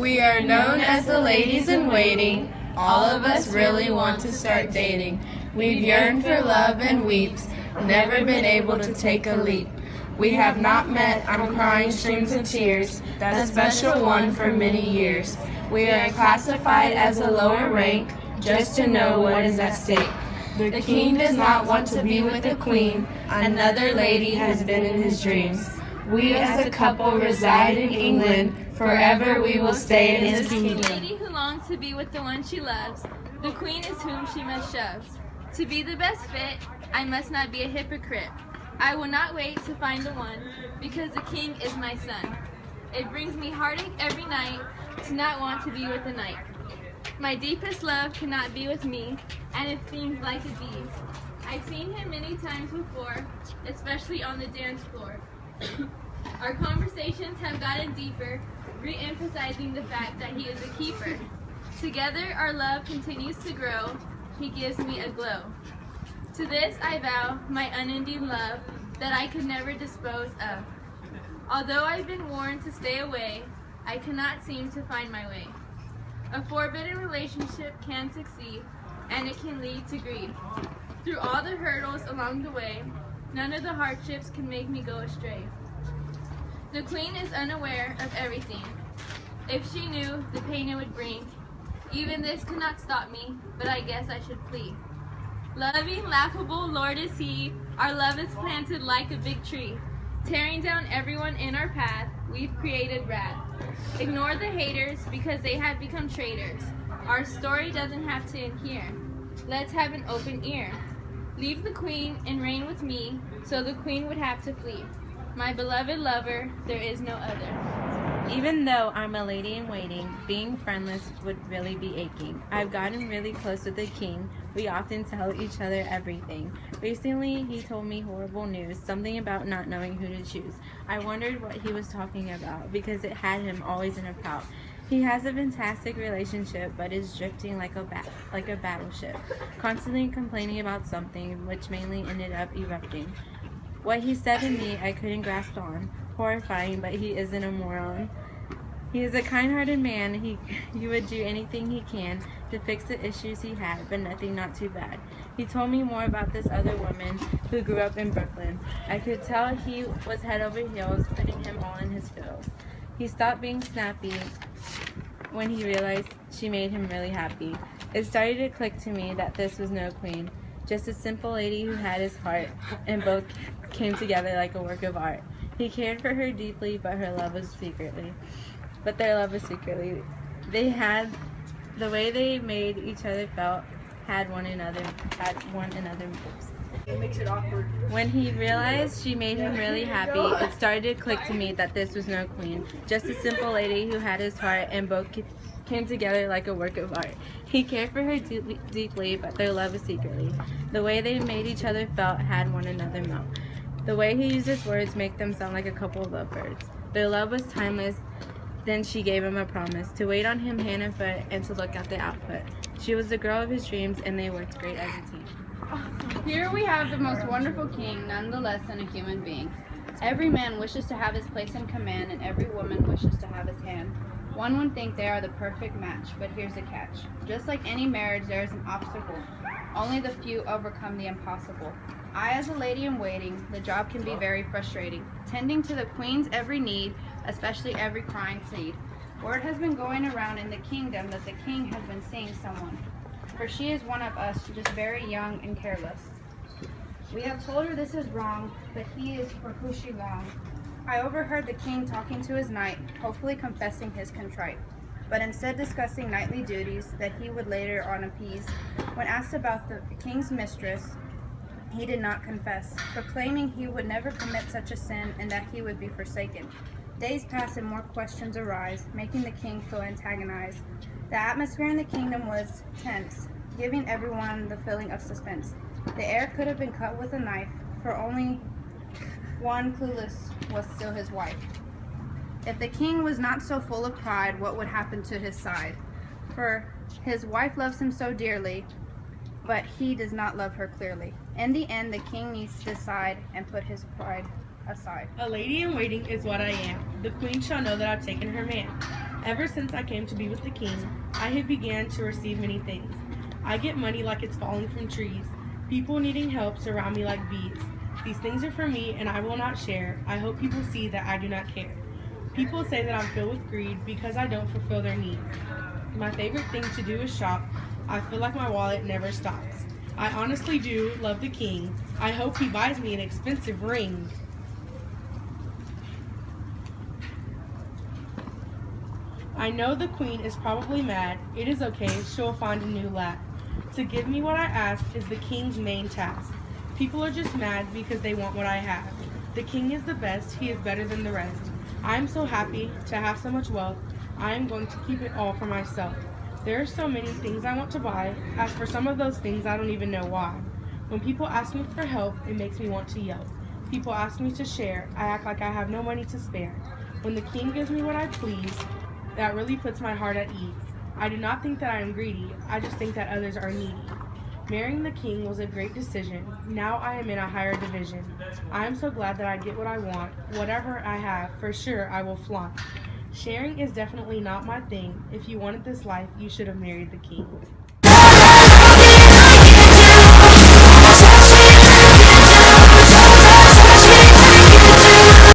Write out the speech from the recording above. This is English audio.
We are known as the ladies in waiting. All of us really want to start dating. We've yearned for love and weeps, never been able to take a leap. We have not met, I'm crying streams of tears, that special one for many years. We are classified as a lower rank, just to know what is at stake. The king does not want to be with the queen, another lady has been in his dreams. We as a couple reside in England, forever we will stay in his kingdom. The lady who longs to be with the one she loves, the queen is whom she must shove. To be the best fit, I must not be a hypocrite. I will not wait to find the one, because the king is my son. It brings me heartache every night to not want to be with the knight. My deepest love cannot be with me, and it seems like a deed. I've seen him many times before, especially on the dance floor. Our conversations have gotten deeper, re-emphasizing the fact that he is a keeper. Together our love continues to grow, he gives me a glow. To this I vow my unending love that I could never dispose of. Although I've been warned to stay away, I cannot seem to find my way. A forbidden relationship can succeed, and it can lead to greed. Through all the hurdles along the way, none of the hardships can make me go astray. The queen is unaware of everything. If she knew the pain it would bring, even this could not stop me, but I guess I should plead. Loving, laughable Lord is he, our love is planted like a big tree. Tearing down everyone in our path, we've created wrath. Ignore the haters because they have become traitors. Our story doesn't have to end here. Let's have an open ear. Leave the queen and reign with me, so the queen would have to flee. My beloved lover, there is no other. Even though I'm a lady in waiting, being friendless would really be aching. I've gotten really close with the king. We often tell each other everything. Recently, he told me horrible news, something about not knowing who to choose. I wondered what he was talking about, because it had him always in a pout. He has a fantastic relationship, but is drifting like a battleship, constantly complaining about something, which mainly ended up erupting. What he said to me, I couldn't grasp on. Horrifying, but he isn't a moron. He is a kind-hearted man. He would do anything he can to fix the issues he had, but nothing not too bad. He told me more about this other woman who grew up in Brooklyn. I could tell he was head over heels, putting him all in his feels. He stopped being snappy when he realized she made him really happy. It started to click to me that this was no queen, just a simple lady who had his heart, and both came together like a work of art. He cared for her deeply, but their love was secretly. They had the way they made each other felt, had one another moves. It makes it awkward. When he realized she made him really happy, it started to click to me that this was no queen, just a simple lady who had his heart, and both came together like a work of art. He cared for her deeply, but their love was secretly. The way they made each other felt, had one another melt. The way he used his words make them sound like a couple of lovebirds. Their love was timeless. Then she gave him a promise to wait on him hand and foot and to look at the output. She was the girl of his dreams, and they worked great as a team. Here we have the most wonderful king, none the less than a human being. Every man wishes to have his place in command, and every woman wishes to have his hand. One would think they are the perfect match, but here's a catch. Just like any marriage, there is an obstacle. Only the few overcome the impossible. I, as a lady in waiting, the job can be very frustrating, tending to the queen's every need, especially every crying seed. Word has been going around in the kingdom that the king has been seeing someone, for she is one of us, just very young and careless. We have told her this is wrong, but he is for who she longs. I overheard the king talking to his knight, hopefully confessing his contrite, but instead discussing knightly duties that he would later on appease. When asked about the king's mistress, he did not confess, proclaiming he would never commit such a sin and that he would be forsaken. Days pass and more questions arise, making the king feel antagonized. The atmosphere in the kingdom was tense, giving everyone the feeling of suspense. The air could have been cut with a knife, for only one clueless was still his wife. If the king was not so full of pride, what would happen to his side? For his wife loves him so dearly, but he does not love her clearly. In the end, the king needs to decide and put his pride aside. A lady in waiting is what I am. The queen shall know that I've taken her man. Ever since I came to be with the King, I have began to receive many things. I get money like it's falling from trees. People needing help surround me like bees. These things are for me and I will not share. I hope people see that I do not care. People say that I'm filled with greed because I don't fulfill their needs. My favorite thing to do is shop. I feel like my wallet never stops. I honestly do love the King. I hope he buys me an expensive ring. I know the Queen is probably mad. It is okay, she'll find a new lad. To give me what I ask is the King's main task. People are just mad because they want what I have. The King is the best, he is better than the rest. I am so happy to have so much wealth. I am going to keep it all for myself. There are so many things I want to buy. As for some of those things, I don't even know why. When people ask me for help, it makes me want to yell. People ask me to share. I act like I have no money to spare. When the King gives me what I please, that really puts my heart at ease. I do not think that I am greedy. I just think that others are needy. Marrying the King was a great decision. Now I am in a higher division. I am so glad that I get what I want. Whatever I have, for sure I will flaunt. Sharing is definitely not my thing. If you wanted this life, you should have married the King.